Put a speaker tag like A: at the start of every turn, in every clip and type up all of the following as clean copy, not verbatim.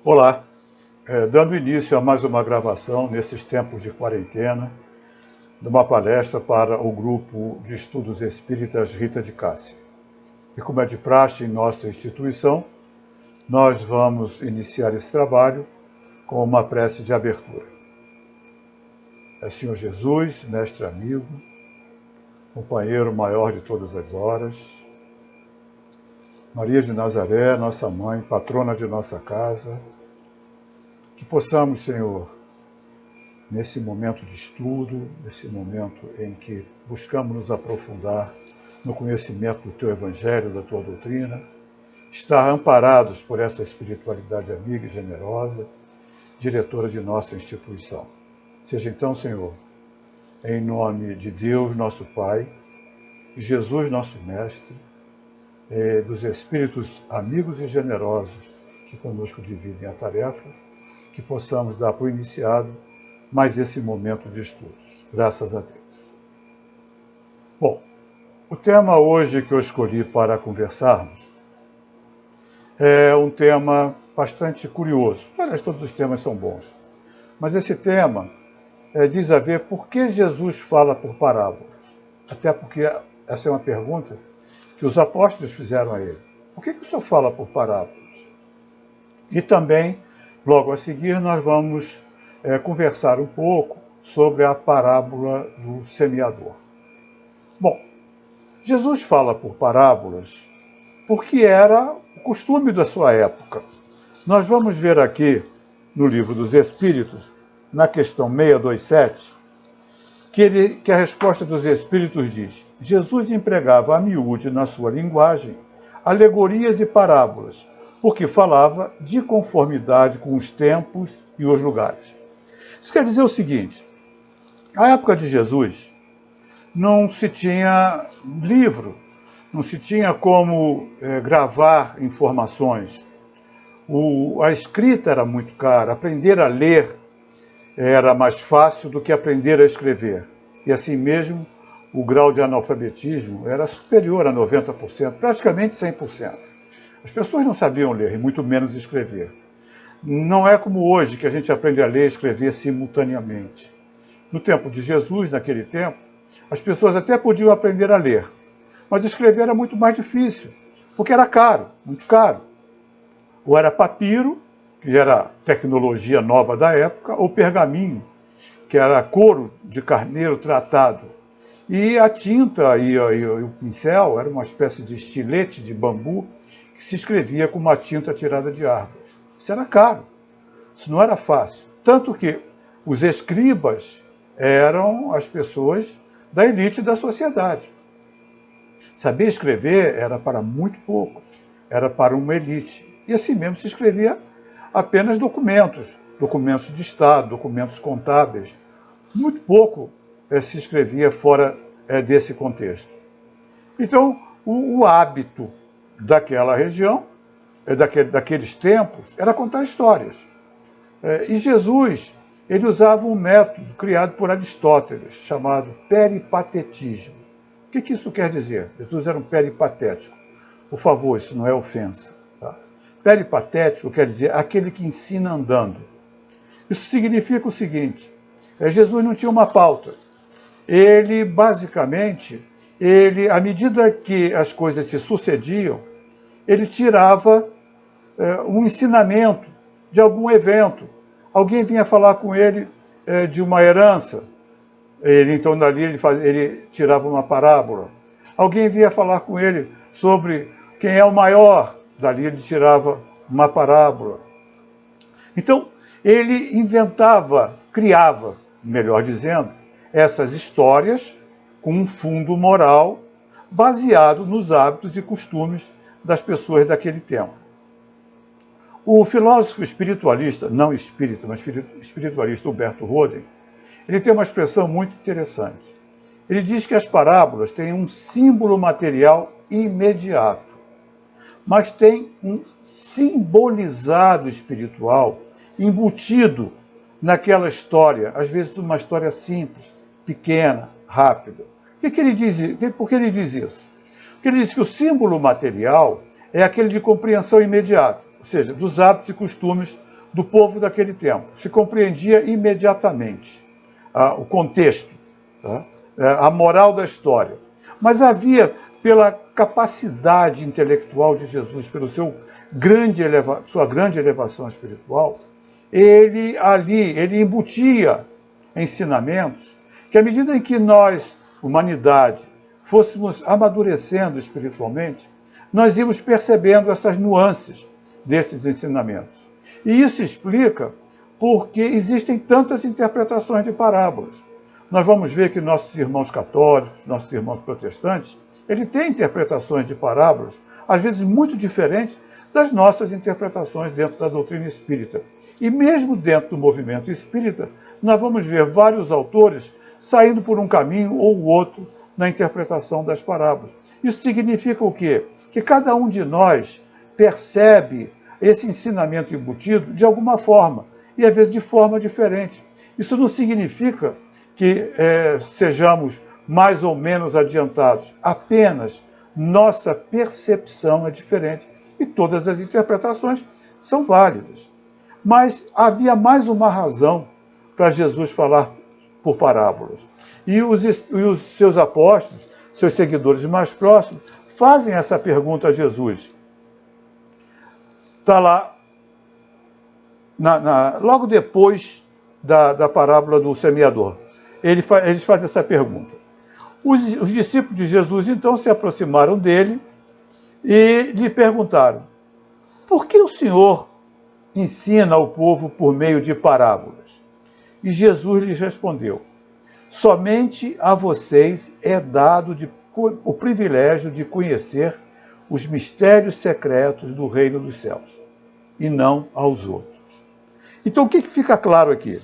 A: Olá, dando início a mais uma gravação nesses tempos de quarentena, de uma palestra para o grupo de estudos espíritas Rita de Cássia. E como é de praxe em nossa instituição, nós vamos iniciar esse trabalho com uma prece de abertura. Senhor Jesus, mestre amigo, companheiro maior de todas as horas, Maria de Nazaré, nossa mãe, patrona de nossa casa, que possamos, Senhor, nesse momento de estudo, nesse momento em que buscamos nos aprofundar no conhecimento do Teu Evangelho, da Tua doutrina, estar amparados por essa espiritualidade amiga e generosa, diretora de nossa instituição. Seja então, Senhor, em nome de Deus, nosso Pai, de Jesus, nosso Mestre, dos Espíritos amigos e generosos que conosco dividem a tarefa, que possamos dar por iniciado mais esse momento de estudos. Graças a Deus. Bom, o tema hoje que eu escolhi para conversarmos é um tema bastante curioso. Aliás, todos os temas são bons. Mas esse tema diz a ver por que Jesus fala por parábolas. Até porque essa é uma pergunta que os apóstolos fizeram a ele. Por que o Senhor fala por parábolas? E também, logo a seguir, nós vamos conversar um pouco sobre a parábola do semeador. Bom, Jesus fala por parábolas porque era o costume da sua época. Nós vamos ver aqui no Livro dos Espíritos, na questão 627, que a resposta dos Espíritos diz: Jesus empregava a miúde na sua linguagem alegorias e parábolas, porque falava de conformidade com os tempos e os lugares. Isso quer dizer o seguinte: na época de Jesus não se tinha livro, não se tinha como gravar informações. A escrita era muito cara, aprender a ler era mais fácil do que aprender a escrever. E assim mesmo, o grau de analfabetismo era superior a 90%, praticamente 100%. As pessoas não sabiam ler, e muito menos escrever. Não é como hoje, que a gente aprende a ler e escrever simultaneamente. No tempo de Jesus, naquele tempo, as pessoas até podiam aprender a ler, mas escrever era muito mais difícil, porque era caro, muito caro. Ou era papiro, que era tecnologia nova da época, ou pergaminho, que era couro de carneiro tratado. E a tinta e o pincel era uma espécie de estilete de bambu que se escrevia com uma tinta tirada de árvores. Isso era caro, isso não era fácil. Tanto que os escribas eram as pessoas da elite da sociedade. Saber escrever era para muito poucos, era para uma elite. E assim mesmo se escrevia apenas documentos de Estado, documentos contábeis. Muito pouco se escrevia fora desse contexto. Então, o hábito daquela região, daqueles tempos, era contar histórias. E Jesus, ele usava um método criado por Aristóteles, chamado peripatetismo. O que isso quer dizer? Jesus era um peripatético. Por favor, isso não é ofensa. Tá? Peripatético quer dizer aquele que ensina andando. Isso significa o seguinte: Jesus não tinha uma pauta. Ele, basicamente, à medida que as coisas se sucediam, ele tirava um ensinamento de algum evento. Alguém vinha falar com ele de uma herança. Então, dali, ele tirava uma parábola. Alguém vinha falar com ele sobre quem é o maior. Dali, ele tirava uma parábola. Então, ele inventava, criava, melhor dizendo, essas histórias com um fundo moral baseado nos hábitos e costumes das pessoas daquele tempo. O filósofo espiritualista, não espírita, mas espiritualista Humberto Roden, ele tem uma expressão muito interessante. Ele diz que as parábolas têm um símbolo material imediato, mas tem um simbolizado espiritual embutido naquela história, às vezes uma história simples, pequena, rápida. Por que ele diz isso? Porque ele diz que o símbolo material é aquele de compreensão imediata, ou seja, dos hábitos e costumes do povo daquele tempo. Se compreendia imediatamente o contexto, tá? A moral da história. Mas havia, pela capacidade intelectual de Jesus, pelo sua grande elevação espiritual, ele embutia ensinamentos que, à medida em que nós, humanidade, fôssemos amadurecendo espiritualmente, nós íamos percebendo essas nuances desses ensinamentos. E isso explica porque existem tantas interpretações de parábolas. Nós vamos ver que nossos irmãos católicos, nossos irmãos protestantes, eles têm interpretações de parábolas, às vezes muito diferentes das nossas interpretações dentro da doutrina espírita. E mesmo dentro do movimento espírita, nós vamos ver vários autores saindo por um caminho ou o outro na interpretação das parábolas. Isso significa o quê? Que cada um de nós percebe esse ensinamento embutido de alguma forma, e às vezes de forma diferente. Isso não significa que sejamos mais ou menos adiantados, apenas nossa percepção é diferente e todas as interpretações são válidas. Mas havia mais uma razão para Jesus falar por parábolas. E os seus apóstolos, seus seguidores mais próximos, fazem essa pergunta a Jesus. Está lá, logo depois da parábola do semeador. Eles fazem essa pergunta. Os discípulos de Jesus, então, se aproximaram dele e lhe perguntaram: por que o Senhor ensina ao povo por meio de parábolas? E Jesus lhes respondeu: somente a vocês é dado o privilégio de conhecer os mistérios secretos do reino dos céus, e não aos outros. Então, o que fica claro aqui?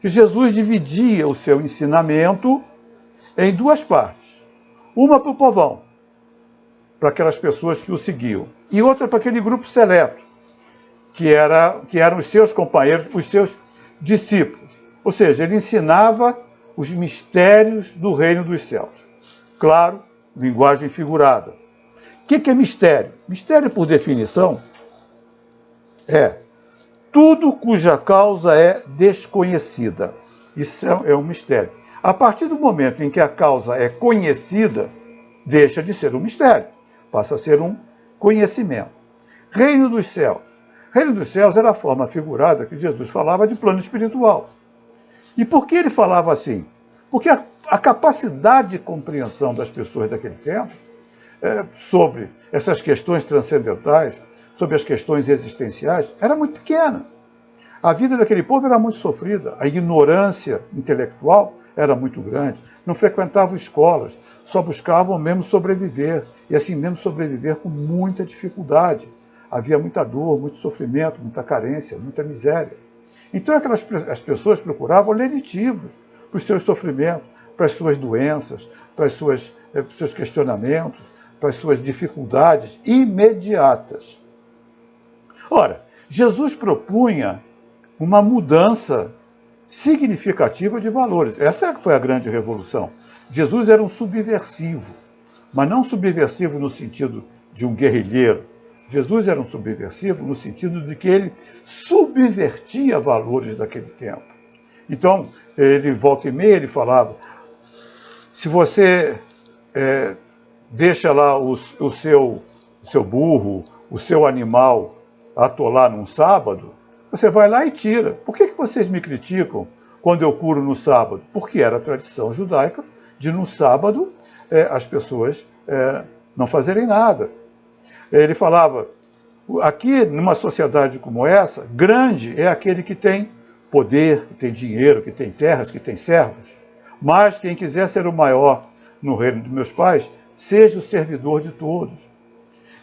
A: Que Jesus dividia o seu ensinamento em duas partes. Uma para o povão, para aquelas pessoas que o seguiam, e outra para aquele grupo seleto, que eram os seus companheiros, os seus discípulos. Ou seja, ele ensinava os mistérios do reino dos céus. Claro, linguagem figurada. O que é mistério? Mistério, por definição, é tudo cuja causa é desconhecida. Isso é um mistério. A partir do momento em que a causa é conhecida, deixa de ser um mistério, passa a ser um conhecimento. Reino dos céus. Reino dos céus era a forma figurada que Jesus falava de plano espiritual. E por que ele falava assim? Porque a capacidade de compreensão das pessoas daquele tempo sobre essas questões transcendentais, sobre as questões existenciais, era muito pequena. A vida daquele povo era muito sofrida, a ignorância intelectual era muito grande, não frequentavam escolas, só buscavam mesmo sobreviver, e assim mesmo sobreviver com muita dificuldade. Havia muita dor, muito sofrimento, muita carência, muita miséria. Então as pessoas procuravam ler livros para os seus sofrimentos, para as suas doenças, para os seus questionamentos, para as suas dificuldades imediatas. Ora, Jesus propunha uma mudança significativa de valores. Essa foi a grande revolução. Jesus era um subversivo, mas não subversivo no sentido de um guerrilheiro. Jesus era um subversivo no sentido de que ele subvertia valores daquele tempo. Então, ele volta e meia, ele falava: se você deixa lá o seu burro, o seu animal atolar num sábado, você vai lá e tira. Por que vocês me criticam quando eu curo no sábado? Porque era a tradição judaica de, no sábado, as pessoas não fazerem nada. Ele falava: aqui, numa sociedade como essa, grande é aquele que tem poder, que tem dinheiro, que tem terras, que tem servos. Mas quem quiser ser o maior no reino dos meus pais, seja o servidor de todos.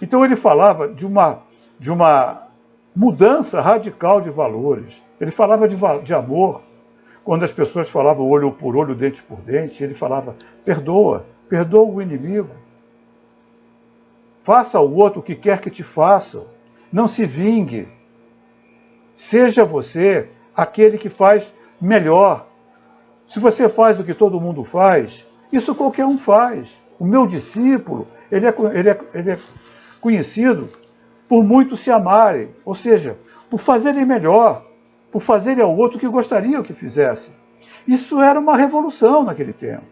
A: Então ele falava de uma mudança radical de valores. Ele falava de amor. Quando as pessoas falavam olho por olho, dente por dente, ele falava: perdoa o inimigo. Faça ao outro o que quer que te faça. Não se vingue. Seja você aquele que faz melhor. Se você faz o que todo mundo faz, isso qualquer um faz. O meu discípulo, ele é conhecido por muitos se amarem. Ou seja, por fazerem melhor, por fazerem ao outro o que gostariam que fizesse. Isso era uma revolução naquele tempo.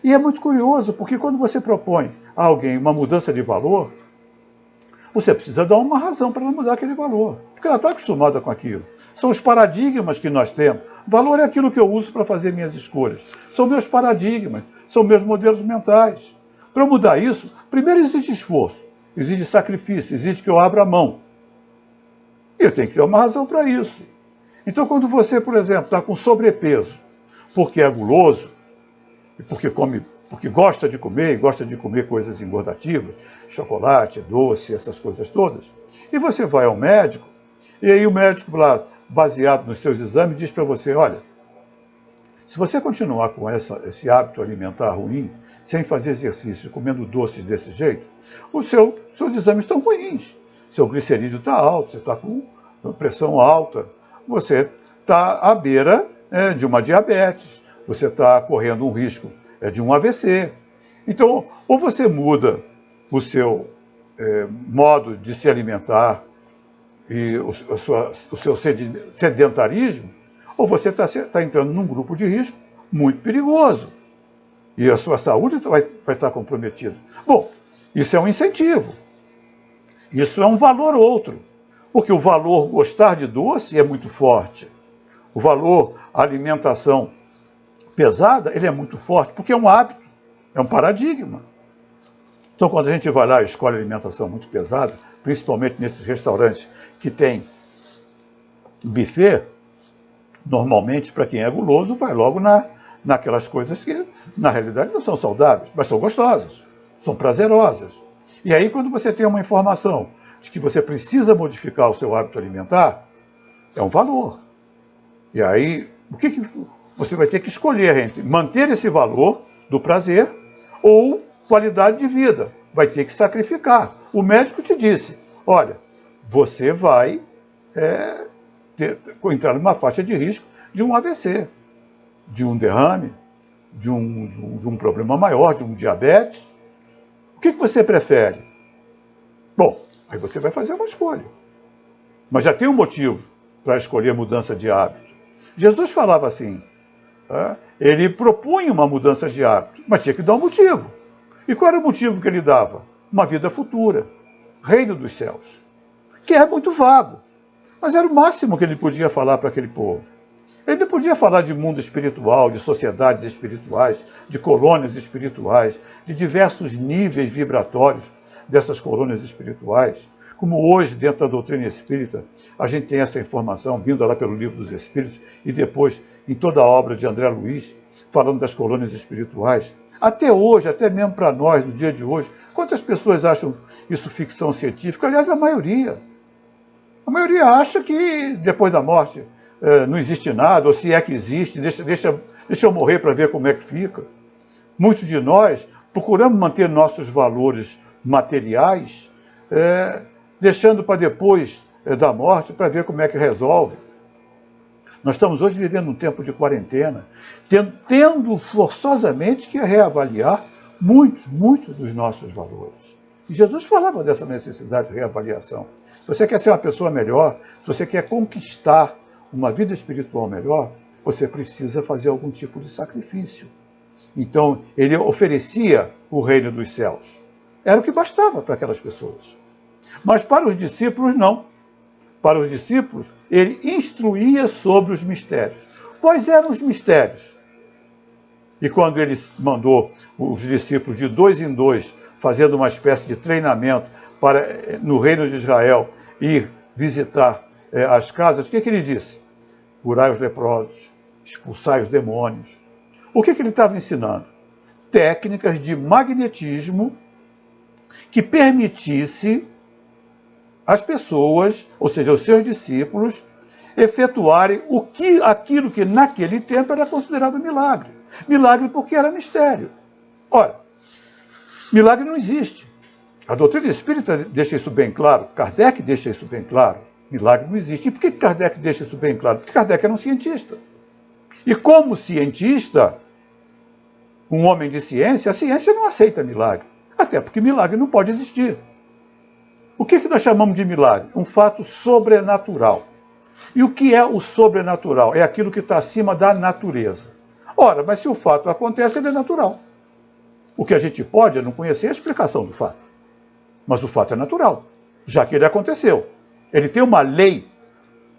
A: E é muito curioso, porque quando você propõe a alguém uma mudança de valor, você precisa dar uma razão para ela mudar aquele valor, porque ela está acostumada com aquilo. São os paradigmas que nós temos. Valor é aquilo que eu uso para fazer minhas escolhas. São meus paradigmas, são meus modelos mentais. Para mudar isso, primeiro exige esforço, exige sacrifício, exige que eu abra a mão. E eu tenho que ter uma razão para isso. Então, quando você, por exemplo, está com sobrepeso, porque é guloso, e porque gosta de comer, e gosta de comer coisas engordativas, chocolate, doce, essas coisas todas, e você vai ao médico, e aí o médico lá, baseado nos seus exames, diz para você, olha, se você continuar com esse hábito alimentar ruim, sem fazer exercício, comendo doces desse jeito, seus exames estão ruins. Seu glicerídeo está alto, você está com pressão alta, você está à beira de uma diabetes, você está correndo um risco de um AVC. Então, ou você muda o seu modo de se alimentar e o seu sedentarismo, ou você está entrando num grupo de risco muito perigoso. E a sua saúde vai estar comprometida. Bom, isso é um incentivo. Isso é um valor outro. Porque o valor gostar de doce é muito forte. O valor alimentação pesada, ele é muito forte, porque é um hábito, é um paradigma. Então, quando a gente vai lá e escolhe alimentação muito pesada, principalmente nesses restaurantes que tem buffet, normalmente, para quem é guloso, vai logo naquelas coisas que, na realidade, não são saudáveis, mas são gostosas, são prazerosas. E aí, quando você tem uma informação de que você precisa modificar o seu hábito alimentar, é um valor. E aí, o que você vai ter que escolher entre manter esse valor do prazer ou qualidade de vida? Vai ter que sacrificar. O médico te disse, olha, você vai entrar numa faixa de risco de um AVC, de um derrame, de um problema maior, de um diabetes. O que você prefere? Bom, aí você vai fazer uma escolha. Mas já tem um motivo para escolher mudança de hábito. Jesus falava assim, ele propunha uma mudança de hábito, mas tinha que dar um motivo. E qual era o motivo que ele dava? Uma vida futura, reino dos céus, que é muito vago. Mas era o máximo que ele podia falar para aquele povo. Ele não podia falar de mundo espiritual, de sociedades espirituais, de colônias espirituais, de diversos níveis vibratórios dessas colônias espirituais. Como hoje, dentro da doutrina espírita, a gente tem essa informação vinda lá pelo Livro dos Espíritos e depois em toda a obra de André Luiz, falando das colônias espirituais. Até hoje, até mesmo para nós, no dia de hoje, quantas pessoas acham isso ficção científica? Aliás, a maioria. A maioria acha que depois da morte não existe nada, ou se é que existe, deixa eu morrer para ver como é que fica. Muitos de nós procuramos manter nossos valores materiais, deixando para depois da morte para ver como é que resolve. Nós estamos hoje vivendo um tempo de quarentena, tendo forçosamente que reavaliar muitos dos nossos valores. E Jesus falava dessa necessidade de reavaliação. Se você quer ser uma pessoa melhor, se você quer conquistar uma vida espiritual melhor, você precisa fazer algum tipo de sacrifício. Então, ele oferecia o reino dos céus. Era o que bastava para aquelas pessoas. Mas para os discípulos, não. Para os discípulos, ele instruía sobre os mistérios. Quais eram os mistérios? E quando ele mandou os discípulos de 2 em 2, fazendo uma espécie de treinamento para, no reino de Israel, ir visitar as casas, o que ele disse? Curai os leprosos, expulsai os demônios. O que ele estava ensinando? Técnicas de magnetismo que permitisse as pessoas, ou seja, os seus discípulos, efetuarem aquilo que naquele tempo era considerado milagre. Milagre porque era mistério. Ora, milagre não existe. A doutrina espírita deixa isso bem claro, Kardec deixa isso bem claro. Milagre não existe. E por que Kardec deixa isso bem claro? Porque Kardec era um cientista. E como cientista, um homem de ciência, a ciência não aceita milagre. Até porque milagre não pode existir. O que nós chamamos de milagre? Um fato sobrenatural. E o que é o sobrenatural? É aquilo que está acima da natureza. Ora, mas se o fato acontece, ele é natural. O que a gente pode é não conhecer a explicação do fato. Mas o fato é natural, já que ele aconteceu. Ele tem uma lei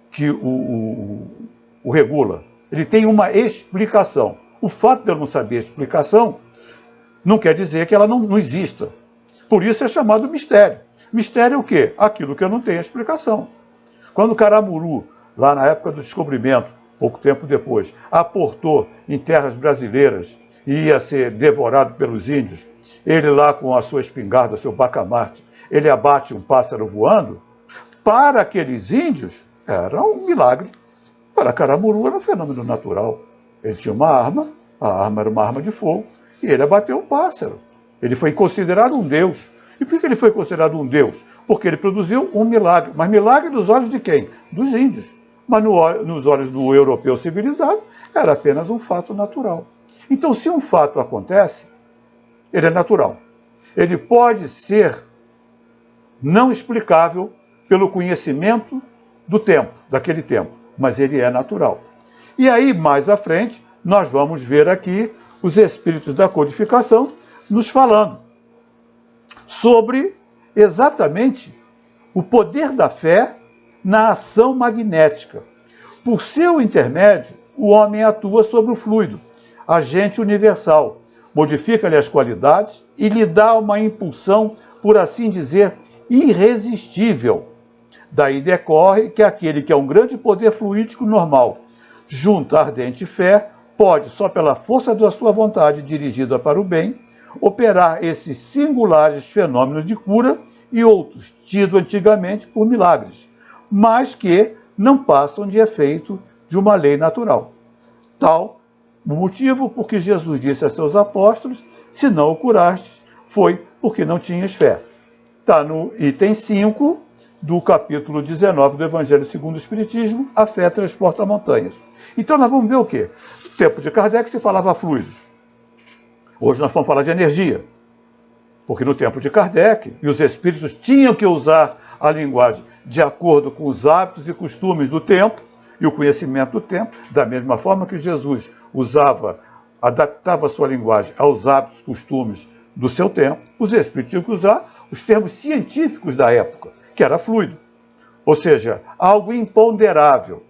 A: que o regula. Ele tem uma explicação. O fato de eu não saber a explicação não quer dizer que ela não exista. Por isso é chamado mistério. Mistério é o quê? Aquilo que eu não tenho explicação. Quando Caramuru, lá na época do descobrimento, pouco tempo depois, aportou em terras brasileiras e ia ser devorado pelos índios, ele lá com a sua espingarda, seu bacamarte, ele abate um pássaro voando, para aqueles índios era um milagre. Para Caramuru era um fenômeno natural. Ele tinha uma arma, a arma era uma arma de fogo, e ele abateu um pássaro. Ele foi considerado um deus. E por que ele foi considerado um deus? Porque ele produziu um milagre. Mas milagre dos olhos de quem? Dos índios. Mas nos olhos do europeu civilizado, era apenas um fato natural. Então, se um fato acontece, ele é natural. Ele pode ser não explicável pelo conhecimento do tempo, daquele tempo, mas ele é natural. E aí, mais à frente, nós vamos ver aqui os espíritos da codificação nos falando sobre exatamente o poder da fé na ação magnética. Por seu intermédio, o homem atua sobre o fluido, agente universal, modifica-lhe as qualidades e lhe dá uma impulsão, por assim dizer, irresistível. Daí decorre que aquele que é um grande poder fluídico normal, junto à ardente fé, pode, só pela força da sua vontade dirigida para o bem, operar esses singulares fenômenos de cura e outros, tidos antigamente por milagres, mas que não passam de efeito de uma lei natural. Tal o motivo por que Jesus disse a seus apóstolos: se não o curastes, foi porque não tinhas fé. Está no item 5 do capítulo 19 do Evangelho segundo o Espiritismo, a fé transporta montanhas. Então nós vamos ver o quê? No tempo de Kardec se falava fluidos. Hoje nós vamos falar de energia. Porque no tempo de Kardec, e os espíritos tinham que usar a linguagem de acordo com os hábitos e costumes do tempo, e o conhecimento do tempo, da mesma forma que Jesus adaptava a sua linguagem aos hábitos e costumes do seu tempo, os espíritos tinham que usar os termos científicos da época, que era fluido. Ou seja, algo imponderável.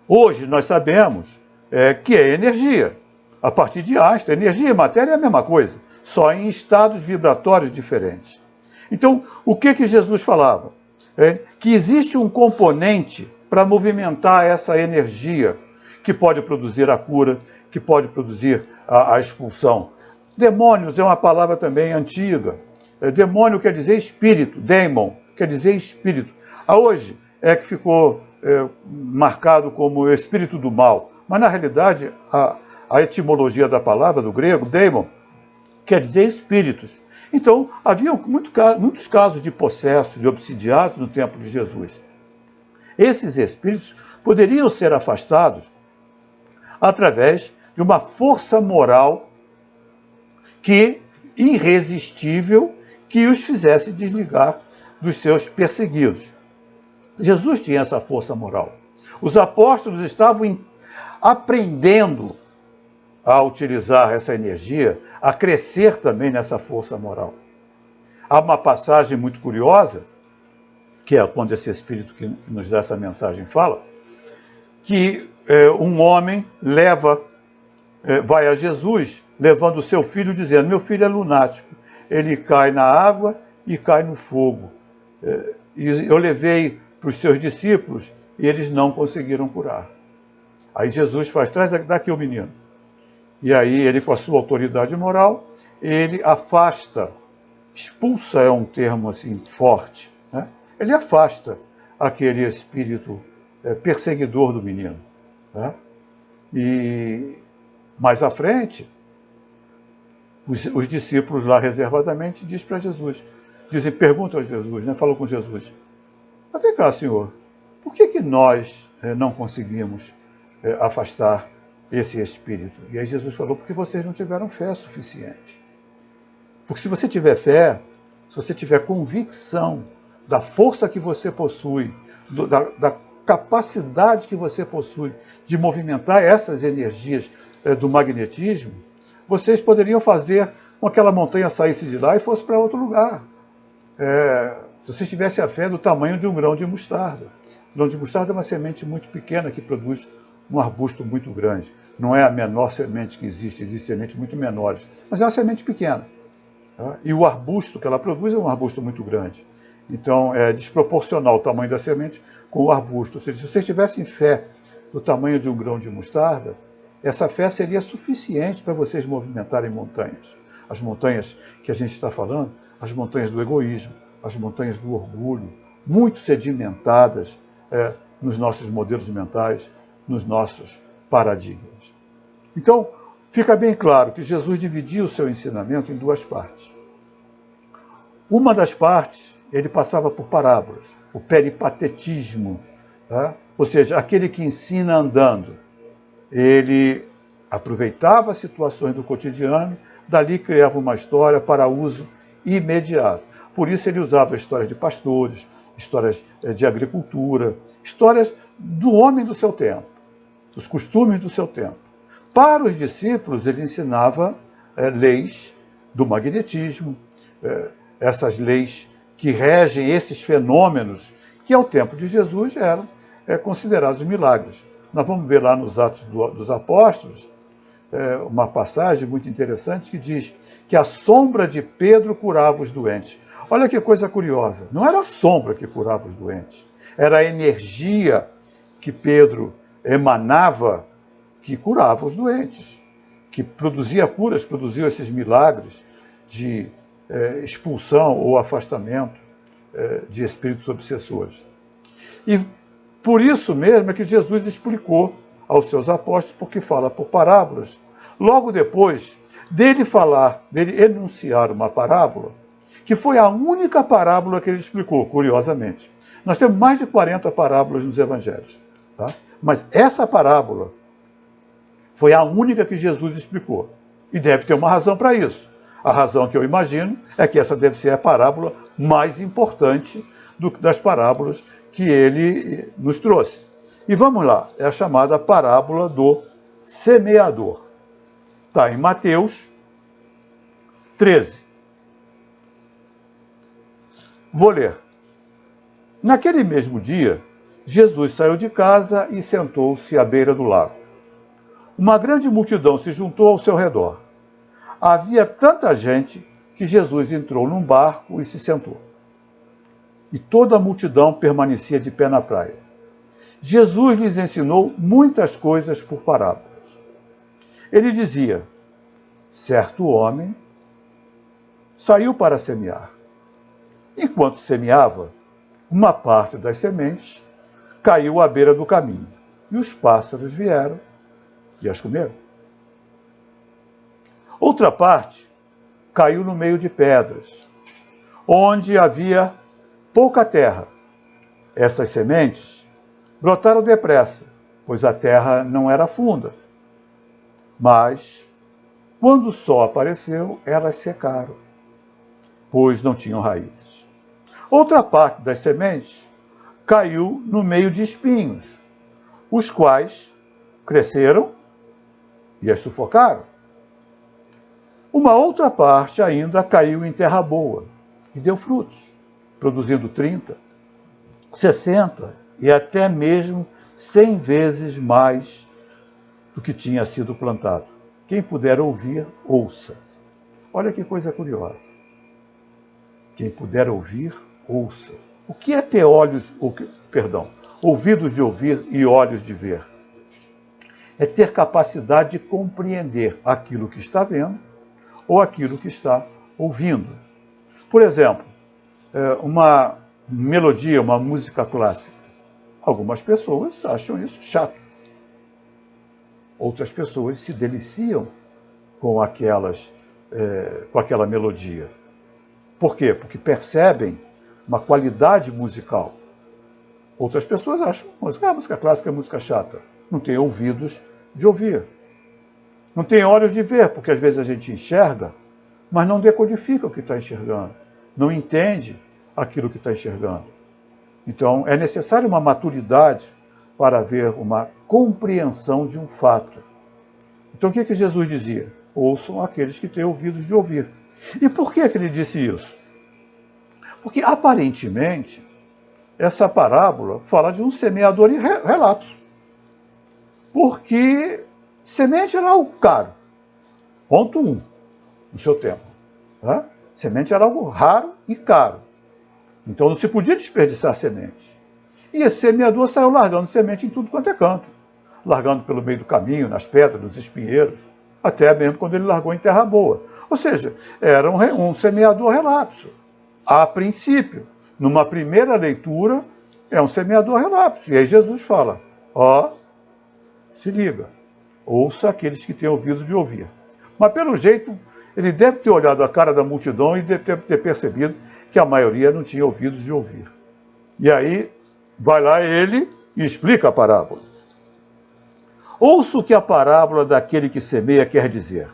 A: Hoje nós sabemos que é energia. A partir de Einstein, energia e matéria é a mesma coisa, só em estados vibratórios diferentes. Então, o que Jesus falava? Que existe um componente para movimentar essa energia que pode produzir a cura, que pode produzir a expulsão. Demônios é uma palavra também antiga. Demônio quer dizer espírito, daemon quer dizer espírito. Hoje é que ficou marcado como espírito do mal, mas na realidade a etimologia da palavra do grego, daemon, quer dizer espíritos. Então havia muitos casos de possesso, de obsidiados no tempo de Jesus. Esses espíritos poderiam ser afastados através de uma força moral irresistível que os fizesse desligar dos seus perseguidos. Jesus tinha essa força moral. Os apóstolos estavam aprendendo a utilizar essa energia, a crescer também nessa força moral. Há uma passagem muito curiosa, que é quando esse Espírito que nos dá essa mensagem fala, que um homem vai a Jesus, levando o seu filho, dizendo: meu filho é lunático, ele cai na água e cai no fogo. E eu levei para os seus discípulos e eles não conseguiram curar. Aí Jesus faz: traz daqui o menino. E aí ele, com a sua autoridade moral, ele afasta, expulsa é um termo assim forte, né? Ele afasta aquele espírito perseguidor do menino, né? E mais à frente, os discípulos lá reservadamente perguntam a Jesus, né? Falam com Jesus: mas vem cá, Senhor, por que nós não conseguimos afastar esse espírito? E aí Jesus falou: porque vocês não tiveram fé suficiente. Porque se você tiver fé, se você tiver convicção da força que você possui, da capacidade que você possui de movimentar essas energias do magnetismo, vocês poderiam fazer com que aquela montanha saísse de lá e fosse para outro lugar. Se vocês tivessem a fé do tamanho de um grão de mostarda. O grão de mostarda é uma semente muito pequena que produz um arbusto muito grande. Não é a menor semente que existe, existem sementes muito menores, mas é uma semente pequena. Tá? E o arbusto que ela produz é um arbusto muito grande. Então, é desproporcional o tamanho da semente com o arbusto. Ou seja, se vocês tivessem fé do tamanho de um grão de mostarda, essa fé seria suficiente para vocês movimentarem montanhas. As montanhas que a gente está falando, as montanhas do egoísmo, as montanhas do orgulho, muito sedimentadas nos nossos modelos mentais, nos nossos paradigmas. Então, fica bem claro que Jesus dividia o seu ensinamento em duas partes. Uma das partes, ele passava por parábolas, o peripatetismo, tá? Ou seja, aquele que ensina andando. Ele aproveitava as situações do cotidiano, dali criava uma história para uso imediato. Por isso ele usava histórias de pastores, histórias de agricultura, histórias do homem do seu tempo, dos costumes do seu tempo. Para os discípulos, ele ensinava leis do magnetismo, essas leis que regem esses fenômenos que, ao tempo de Jesus, eram considerados milagres. Nós vamos ver lá nos Atos dos Apóstolos uma passagem muito interessante que diz que a sombra de Pedro curava os doentes. Olha que coisa curiosa, não era a sombra que curava os doentes, era a energia que Pedro emanava que curava os doentes, que produzia curas, produzia esses milagres de expulsão ou afastamento de espíritos obsessores. E por isso mesmo é que Jesus explicou aos seus apóstolos, porque fala por parábolas. Logo depois dele enunciar uma parábola, que foi a única parábola que ele explicou, curiosamente. Nós temos mais de 40 parábolas nos evangelhos, tá? Mas essa parábola foi a única que Jesus explicou. E deve ter uma razão para isso. A razão que eu imagino é que essa deve ser a parábola mais importante das parábolas que ele nos trouxe. E vamos lá, é a chamada parábola do semeador. Está em Mateus 13. Vou ler. Naquele mesmo dia, Jesus saiu de casa e sentou-se à beira do lago. Uma grande multidão se juntou ao seu redor. Havia tanta gente que Jesus entrou num barco e se sentou. E toda a multidão permanecia de pé na praia. Jesus lhes ensinou muitas coisas por parábolas. Ele dizia: certo homem saiu para semear. Enquanto semeava, uma parte das sementes caiu à beira do caminho, e os pássaros vieram e as comeram. Outra parte caiu no meio de pedras, onde havia pouca terra. Essas sementes brotaram depressa, pois a terra não era funda. Mas, quando o sol apareceu, elas secaram, pois não tinham raízes. Outra parte das sementes caiu no meio de espinhos, os quais cresceram e as sufocaram. Uma outra parte ainda caiu em terra boa e deu frutos, produzindo 30, 60 e até mesmo 100 vezes mais do que tinha sido plantado. Quem puder ouvir, ouça. Olha que coisa curiosa. Quem puder ouvir, ouça. O que é ter ouvidos de ouvir e olhos de ver? É ter capacidade de compreender aquilo que está vendo ou aquilo que está ouvindo. Por exemplo, uma melodia, uma música clássica. Algumas pessoas acham isso chato. Outras pessoas se deliciam com aquela melodia. Por quê? Porque percebem uma qualidade musical. Outras pessoas acham que música clássica é música chata. Não tem ouvidos de ouvir. Não tem olhos de ver, porque às vezes a gente enxerga, mas não decodifica o que está enxergando. não entende aquilo que está enxergando. Então, é necessário uma maturidade para haver uma compreensão de um fato. Então, o que Jesus dizia? Ouçam aqueles que têm ouvidos de ouvir. E por que ele disse isso? Porque, aparentemente, essa parábola fala de um semeador em relapso. Porque semente era algo caro. Ponto 1, no seu tempo. Tá? Semente era algo raro e caro. Então não se podia desperdiçar semente. E esse semeador saiu largando semente em tudo quanto é canto. Largando pelo meio do caminho, nas pedras, nos espinheiros, até mesmo quando ele largou em terra boa. Ou seja, era um semeador relapso. A princípio, numa primeira leitura, é um semeador relapso. E aí Jesus fala, se liga, ouça aqueles que têm ouvido de ouvir. Mas pelo jeito, ele deve ter olhado a cara da multidão e deve ter percebido que a maioria não tinha ouvidos de ouvir. E aí, vai lá ele e explica a parábola. Ouça o que a parábola daquele que semeia quer dizer.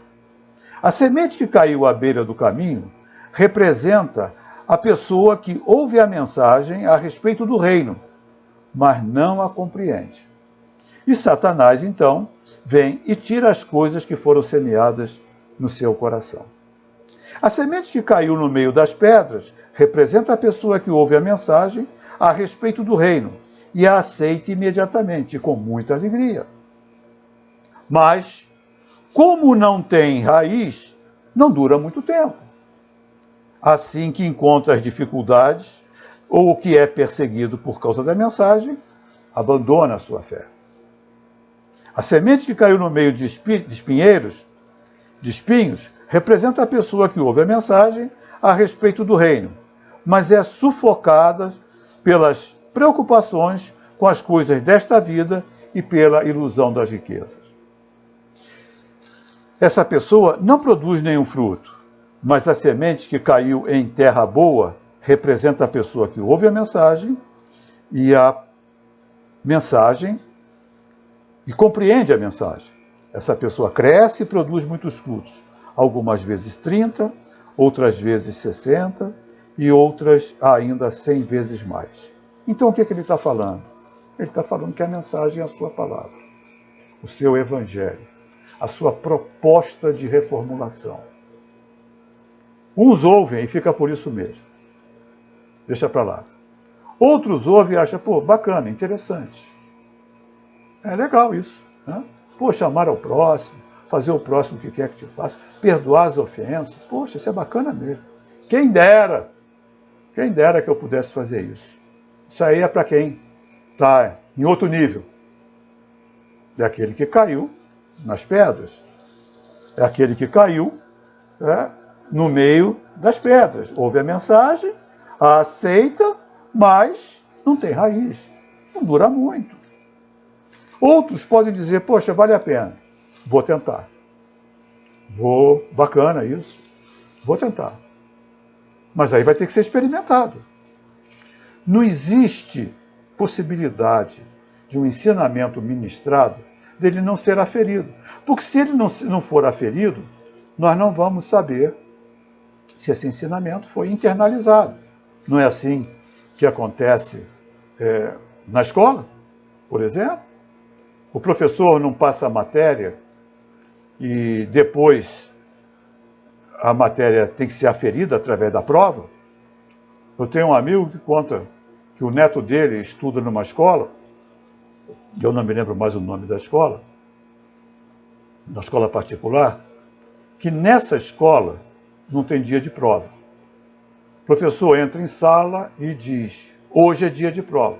A: A semente que caiu à beira do caminho representa a pessoa que ouve a mensagem a respeito do reino, mas não a compreende. E Satanás, então, vem e tira as coisas que foram semeadas no seu coração. A semente que caiu no meio das pedras representa a pessoa que ouve a mensagem a respeito do reino e a aceita imediatamente, com muita alegria. Mas, como não tem raiz, não dura muito tempo. Assim que encontra as dificuldades ou que é perseguido por causa da mensagem, abandona a sua fé. A semente que caiu no meio de espinheiros, de espinhos, representa a pessoa que ouve a mensagem a respeito do reino, mas é sufocada pelas preocupações com as coisas desta vida e pela ilusão das riquezas. Essa pessoa não produz nenhum fruto, mas a semente que caiu em terra boa representa a pessoa que ouve a mensagem e compreende a mensagem. Essa pessoa cresce e produz muitos frutos, algumas vezes 30, outras vezes 60 e outras ainda 100 vezes mais. Então o que ele está falando? Ele está falando que a mensagem é a sua palavra, o seu evangelho, a sua proposta de reformulação. Uns ouvem e fica por isso mesmo. Deixa para lá. Outros ouvem e acham, bacana, interessante. É legal isso. Né? Poxa, amar ao próximo, fazer o próximo o que quer que te faça, perdoar as ofensas. Poxa, isso é bacana mesmo. Quem dera que eu pudesse fazer isso. Isso aí é para quem está em outro nível. É aquele que caiu nas pedras. É aquele que caiu no meio das pedras. Ouve a mensagem, a aceita, mas não tem raiz. Não dura muito. Outros podem dizer, poxa, vale a pena. Vou tentar. Bacana isso. Vou tentar. Mas aí vai ter que ser experimentado. Não existe possibilidade de um ensinamento ministrado dele não ser aferido. Porque se ele não for aferido, nós não vamos saber se esse ensinamento foi internalizado. Não é assim que acontece na escola, por exemplo? O professor não passa a matéria e depois a matéria tem que ser aferida através da prova. Eu tenho um amigo que conta que o neto dele estuda numa escola, eu não me lembro mais o nome da escola particular, que nessa escola não tem dia de prova. O professor entra em sala e diz, hoje é dia de prova.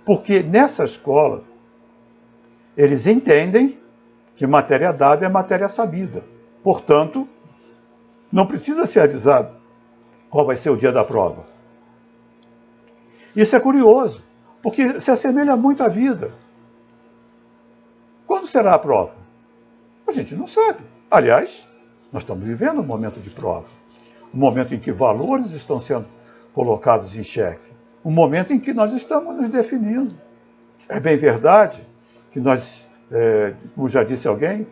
A: Porque nessa escola, eles entendem que matéria dada é matéria sabida. Portanto, não precisa ser avisado qual vai ser o dia da prova. Isso é curioso, porque se assemelha muito à vida. Quando será a prova? A gente não sabe. Aliás, nós estamos vivendo um momento de prova. Um momento em que valores estão sendo colocados em xeque. Um momento em que nós estamos nos definindo. É bem verdade que nós, como já disse alguém,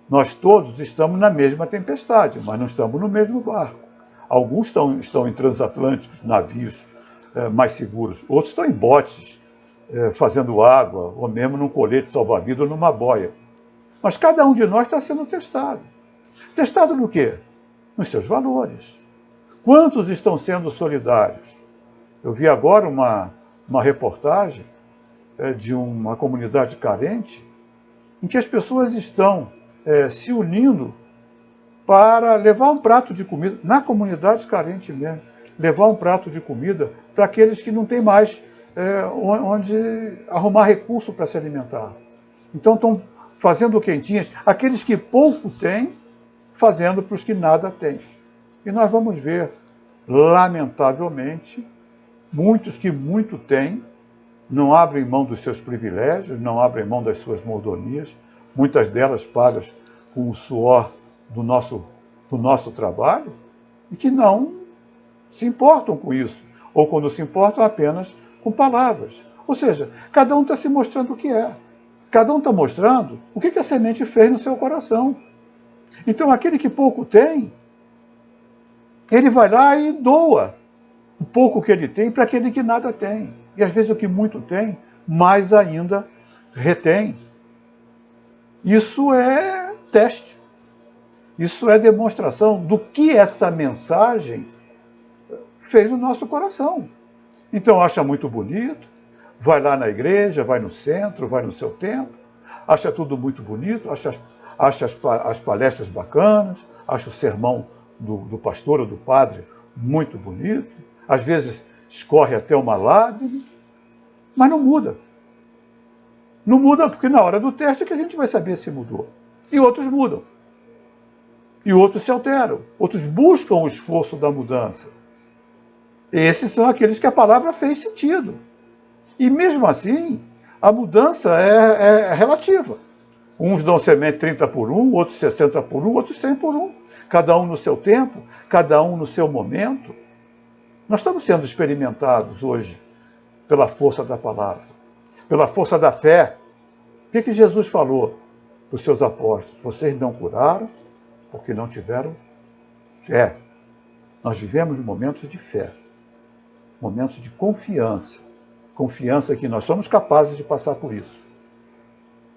A: nós todos estamos na mesma tempestade, mas não estamos no mesmo barco. Alguns estão em transatlânticos, navios mais seguros. Outros estão em botes, fazendo água, ou mesmo num colete salva-vidas ou numa boia. Mas cada um de nós está sendo testado. Testado no quê? Nos seus valores. Quantos estão sendo solidários? Eu vi agora uma reportagem de uma comunidade carente em que as pessoas estão se unindo para levar um prato de comida, na comunidade carente mesmo, levar um prato de comida para aqueles que não têm mais onde arrumar recurso para se alimentar. Então estão fazendo quentinhas, aqueles que pouco têm, fazendo para os que nada têm. E nós vamos ver, lamentavelmente, muitos que muito têm, não abrem mão dos seus privilégios, não abrem mão das suas mordomias, muitas delas pagas com o suor do nosso trabalho, e que não se importam com isso, ou quando se importam apenas com palavras. Ou seja, cada um está se mostrando o que é. Cada um está mostrando o que a semente fez no seu coração. Então, aquele que pouco tem, ele vai lá e doa o pouco que ele tem para aquele que nada tem. E às vezes o que muito tem, mais ainda retém. Isso é teste. Isso é demonstração do que essa mensagem fez no nosso coração. Então acha muito bonito, vai lá na igreja, vai no centro, vai no seu templo, acha tudo muito bonito, acha as palestras bacanas, acha o sermão do pastor ou do padre muito bonito, às vezes escorre até uma lágrima, mas não muda. Não muda porque na hora do teste é que a gente vai saber se mudou. E outros mudam. E outros se alteram. Outros buscam o esforço da mudança. Esses são aqueles que a palavra fez sentido. E mesmo assim, a mudança é relativa. Uns dão semente 30 por 1, outros 60 por 1, outros 100 por 1. Cada um no seu tempo, cada um no seu momento. Nós estamos sendo experimentados hoje pela força da palavra, pela força da fé. O que Jesus falou para os seus apóstolos? Vocês não curaram porque não tiveram fé. Nós vivemos momentos de fé, momentos de confiança. Confiança que nós somos capazes de passar por isso.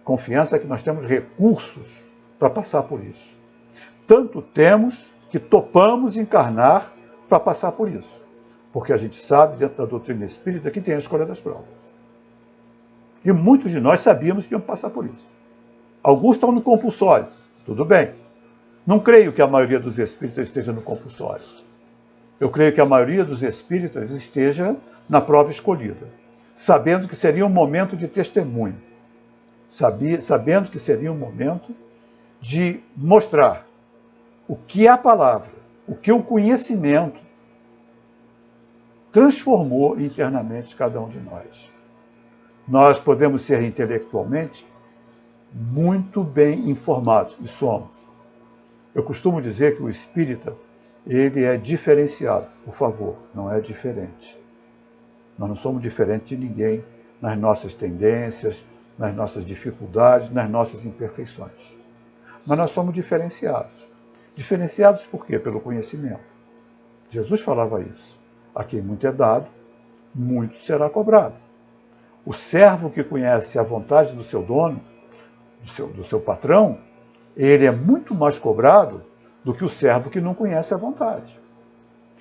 A: Confiança que nós temos recursos para passar por isso. Tanto temos que topamos encarnar para passar por isso. Porque a gente sabe, dentro da doutrina espírita, que tem a escolha das provas. E muitos de nós sabíamos que iam passar por isso. Alguns estão no compulsório. Tudo bem. Não creio que a maioria dos espíritas esteja no compulsório. Eu creio que a maioria dos espíritas esteja na prova escolhida, sabendo que seria um momento de testemunho, sabendo que seria um momento de mostrar o que a palavra, o que o conhecimento transformou internamente cada um de nós. Nós podemos ser intelectualmente muito bem informados, e somos. Eu costumo dizer que o espírita, ele é diferenciado, por favor, não é diferente. Nós não somos diferentes de ninguém nas nossas tendências, nas nossas dificuldades, nas nossas imperfeições. Mas nós somos diferenciados. Diferenciados por quê? Pelo conhecimento. Jesus falava isso. A quem muito é dado, muito será cobrado. O servo que conhece a vontade do seu dono, do seu patrão, ele é muito mais cobrado do que o servo que não conhece a vontade.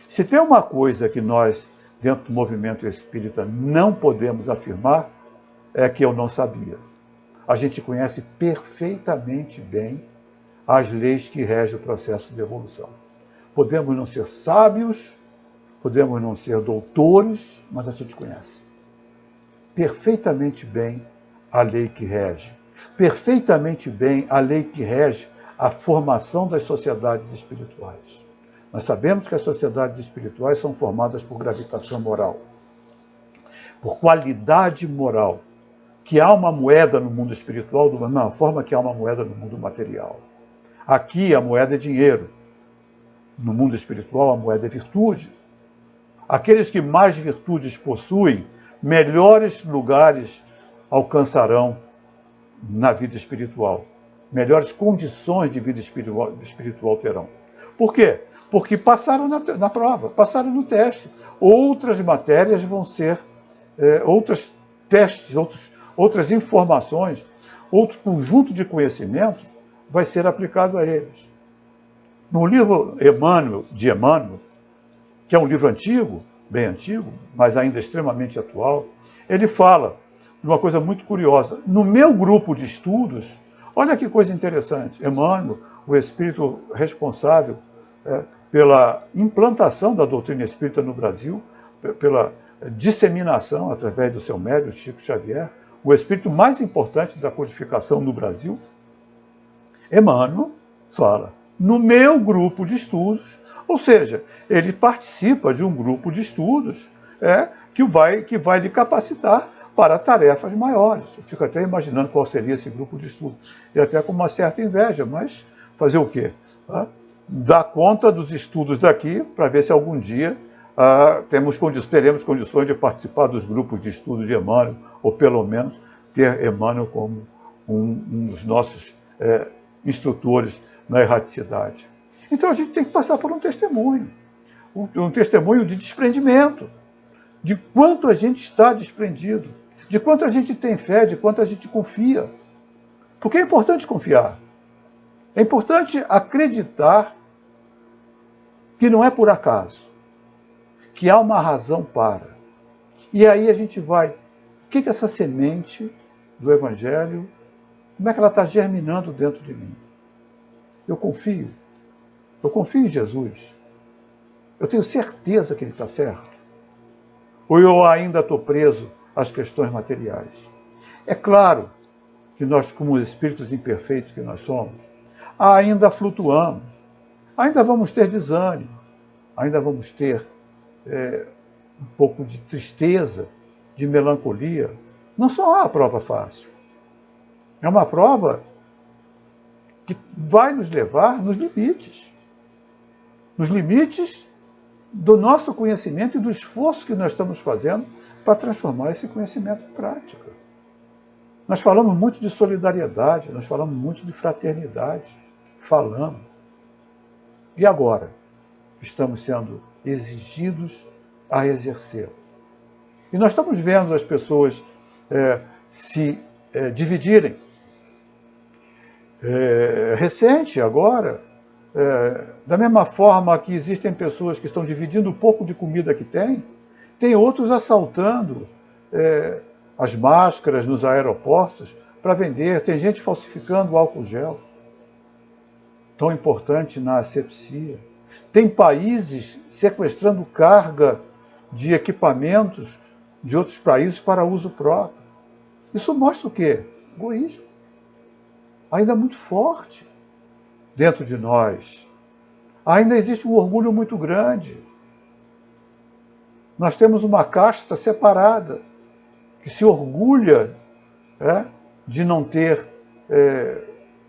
A: Se tem uma coisa que nós, dentro do movimento espírita, não podemos afirmar, é que eu não sabia. A gente conhece perfeitamente bem as leis que regem o processo de evolução. Podemos não ser sábios, podemos não ser doutores, mas a gente conhece perfeitamente bem a lei que rege, perfeitamente bem a lei que rege a formação das sociedades espirituais. Nós sabemos que as sociedades espirituais são formadas por gravitação moral, por qualidade moral, que há uma moeda no mundo espiritual da mesma forma que há uma moeda no mundo material. Aqui a moeda é dinheiro, no mundo espiritual a moeda é virtude. Aqueles que mais virtudes possuem, melhores lugares alcançarão na vida espiritual. Melhores condições de vida espiritual terão. Por quê? Porque passaram na prova, passaram no teste. Outras matérias vão ser, outros testes, outras informações, outro conjunto de conhecimentos vai ser aplicado a eles. No livro de Emmanuel, que é um livro antigo, bem antigo, mas ainda extremamente atual, ele fala de uma coisa muito curiosa. No meu grupo de estudos, olha que coisa interessante, Emmanuel, o espírito responsável pela implantação da doutrina espírita no Brasil, pela disseminação através do seu médium, Chico Xavier, o espírito mais importante da codificação no Brasil, Emmanuel fala, no meu grupo de estudos, ou seja, ele participa de um grupo de estudos que vai lhe capacitar para tarefas maiores. Eu fico até imaginando qual seria esse grupo de estudos. E até com uma certa inveja, mas fazer o quê? Dar conta dos estudos daqui para ver se algum dia teremos condições de participar dos grupos de estudo de Emmanuel, ou pelo menos ter Emmanuel como um dos nossos instrutores na erraticidade. Então a gente tem que passar por um testemunho de desprendimento, de quanto a gente está desprendido, de quanto a gente tem fé, de quanto a gente confia. Porque é importante confiar. É importante acreditar que não é por acaso, que há uma razão para. E aí a gente vai, o que essa semente do Evangelho, como é que ela está germinando dentro de mim? Eu confio em Jesus. Eu tenho certeza que ele está certo. Ou eu ainda estou preso às questões materiais? É claro que nós, como espíritos imperfeitos que nós somos, ainda flutuamos, ainda vamos ter desânimo, ainda vamos ter um pouco de tristeza, de melancolia. Não só há uma prova fácil. É uma prova que vai nos levar nos limites do nosso conhecimento e do esforço que nós estamos fazendo para transformar esse conhecimento em prática. Nós falamos muito de solidariedade, nós falamos muito de fraternidade, falamos. E agora? Estamos sendo exigidos a exercê-lo. E nós estamos vendo as pessoas se dividirem. Recente, agora, da mesma forma que existem pessoas que estão dividindo o pouco de comida que tem outros assaltando as máscaras nos aeroportos para vender, tem gente falsificando álcool gel, tão importante na asepsia. Tem países sequestrando carga de equipamentos de outros países para uso próprio. Isso mostra o quê? Egoísmo. Ainda muito forte dentro de nós. Ainda existe um orgulho muito grande. Nós temos uma casta separada, que se orgulha de não ter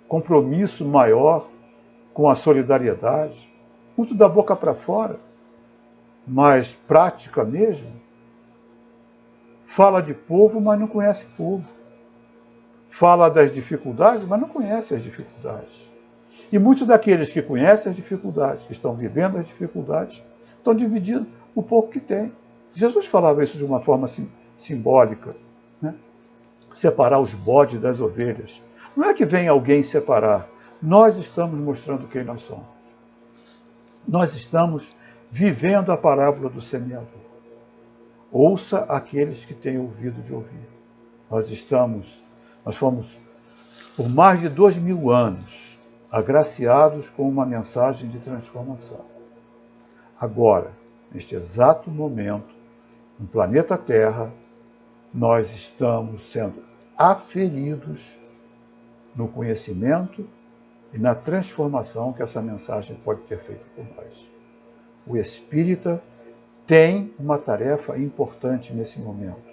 A: compromisso maior com a solidariedade, muito da boca para fora, mas prática mesmo. Fala de povo, mas não conhece povo. Fala das dificuldades, mas não conhece as dificuldades. E muitos daqueles que conhecem as dificuldades, que estão vivendo as dificuldades, estão dividindo o pouco que têm. Jesus falava isso de uma forma simbólica, né? Separar os bodes das ovelhas. Não é que vem alguém separar. Nós estamos mostrando quem nós somos. Nós estamos vivendo a parábola do semeador. Ouça aqueles que têm ouvido de ouvir. Nós fomos, por mais de 2000 anos, agraciados com uma mensagem de transformação. Agora, neste exato momento, no planeta Terra, nós estamos sendo aferidos no conhecimento e na transformação que essa mensagem pode ter feito por nós. O espírita tem uma tarefa importante nesse momento.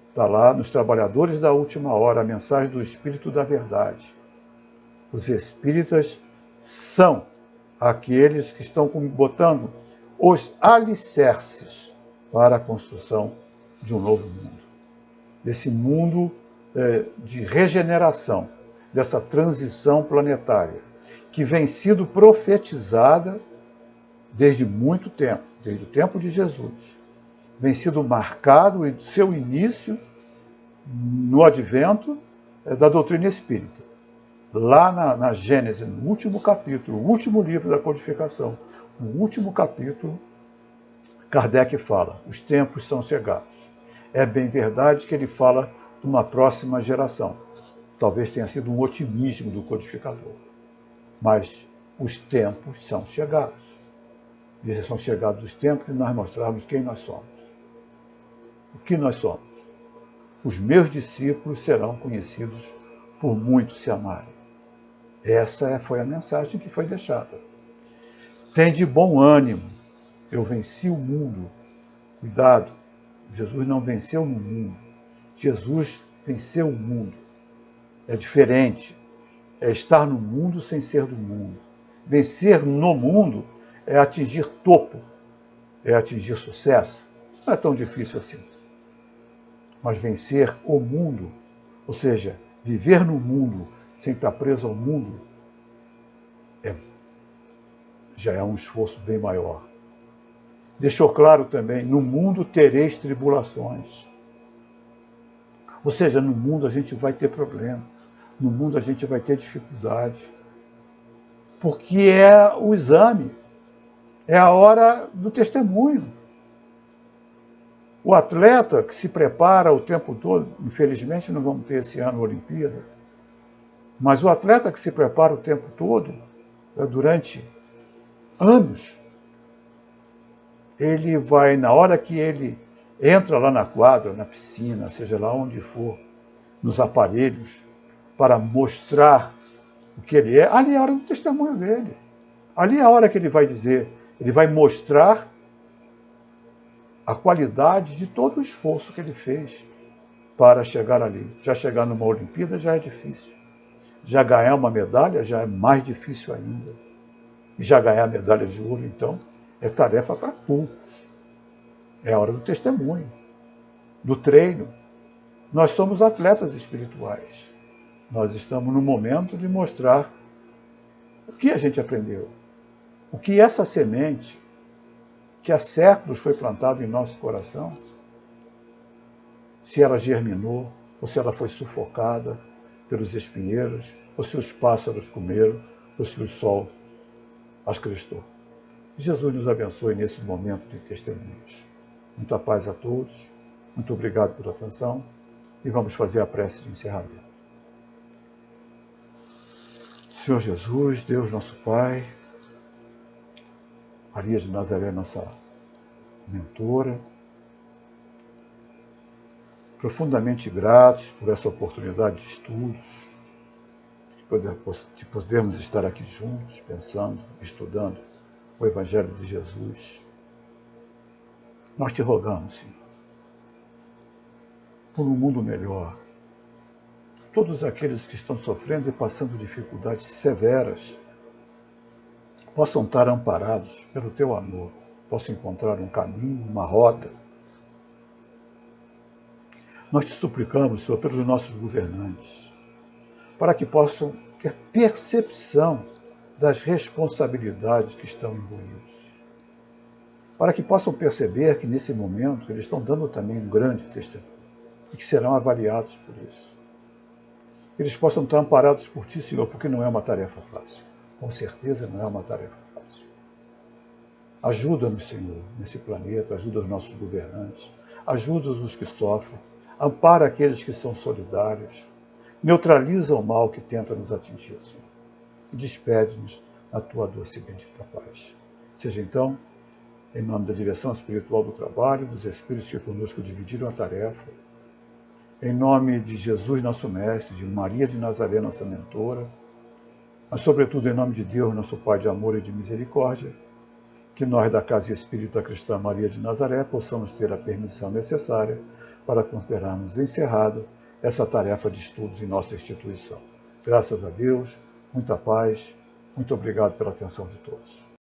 A: Está lá nos Trabalhadores da Última Hora, a mensagem do Espírito da Verdade. Os espíritas são aqueles que estão botando os alicerces para a construção de um novo mundo. Desse mundo de regeneração, dessa transição planetária, que vem sido profetizada desde muito tempo, desde o tempo de Jesus. Vem sido marcado em seu início no advento da doutrina espírita. Lá na Gênesis, no último capítulo, o último livro da codificação, no último capítulo, Kardec fala, os tempos são chegados. É bem verdade que ele fala de uma próxima geração. Talvez tenha sido um otimismo do codificador. Mas os tempos são chegados. E são chegados os tempos de nós mostrarmos quem nós somos. O que nós somos. Os meus discípulos serão conhecidos por muitos se amarem. Essa foi a mensagem que foi deixada. Tende bom ânimo. Eu venci o mundo. Cuidado, Jesus não venceu no mundo. Jesus venceu o mundo. É diferente. É estar no mundo sem ser do mundo. Vencer no mundo é atingir topo, é atingir sucesso. Não é tão difícil assim. Mas vencer o mundo, ou seja, viver no mundo sem estar preso ao mundo, já é um esforço bem maior. Deixou claro também, no mundo tereis tribulações. Ou seja, no mundo a gente vai ter problema. No mundo a gente vai ter dificuldade. Porque é o exame. É a hora do testemunho. O atleta que se prepara o tempo todo, infelizmente não vamos ter esse ano a Olimpíada, mas o atleta que se prepara o tempo todo, durante anos, ele vai, na hora que ele entra lá na quadra, na piscina, seja lá onde for, nos aparelhos, para mostrar o que ele é, ali é a hora do testemunho dele. Ali é a hora que ele vai dizer, ele vai mostrar a qualidade de todo o esforço que ele fez para chegar ali. Já chegar numa Olimpíada já é difícil. Já ganhar uma medalha já é mais difícil ainda. E já ganhar a medalha de ouro, então, é tarefa para poucos. É a hora do testemunho, do treino. Nós somos atletas espirituais. Nós estamos no momento de mostrar o que a gente aprendeu. O que essa semente, que há séculos foi plantada em nosso coração, se ela germinou, ou se ela foi sufocada pelos espinheiros, ou se os pássaros comeram, ou se o sol as crestou. Jesus nos abençoe nesse momento de testemunhos. Muita paz a todos, muito obrigado pela atenção e vamos fazer a prece de encerramento. Senhor Jesus, Deus nosso Pai, Maria de Nazaré, nossa mentora, profundamente gratos por essa oportunidade de estudos, de podermos estar aqui juntos, pensando, estudando o Evangelho de Jesus. Nós te rogamos, Senhor, por um mundo melhor. Todos aqueles que estão sofrendo e passando dificuldades severas possam estar amparados pelo teu amor, possam encontrar um caminho, uma rota. Nós te suplicamos, Senhor, pelos nossos governantes, para que possam ter percepção das responsabilidades que estão envolvidas, para que possam perceber que nesse momento eles estão dando também um grande testemunho e que serão avaliados por isso. Eles possam estar amparados por ti, Senhor, porque não é uma tarefa fácil. Com certeza não é uma tarefa fácil. Ajuda-nos, Senhor, nesse planeta, ajuda os nossos governantes, ajuda os que sofrem, ampara aqueles que são solidários, neutraliza o mal que tenta nos atingir, Senhor, e despede-nos na tua doce e bendita paz. Seja então, em nome da direção espiritual do trabalho, dos espíritos que conosco dividiram a tarefa, em nome de Jesus, nosso Mestre, de Maria de Nazaré, nossa mentora, mas sobretudo em nome de Deus, nosso Pai de amor e de misericórdia, que nós da Casa Espírita Cristã Maria de Nazaré possamos ter a permissão necessária para considerarmos encerrado essa tarefa de estudos em nossa instituição. Graças a Deus, muita paz, muito obrigado pela atenção de todos.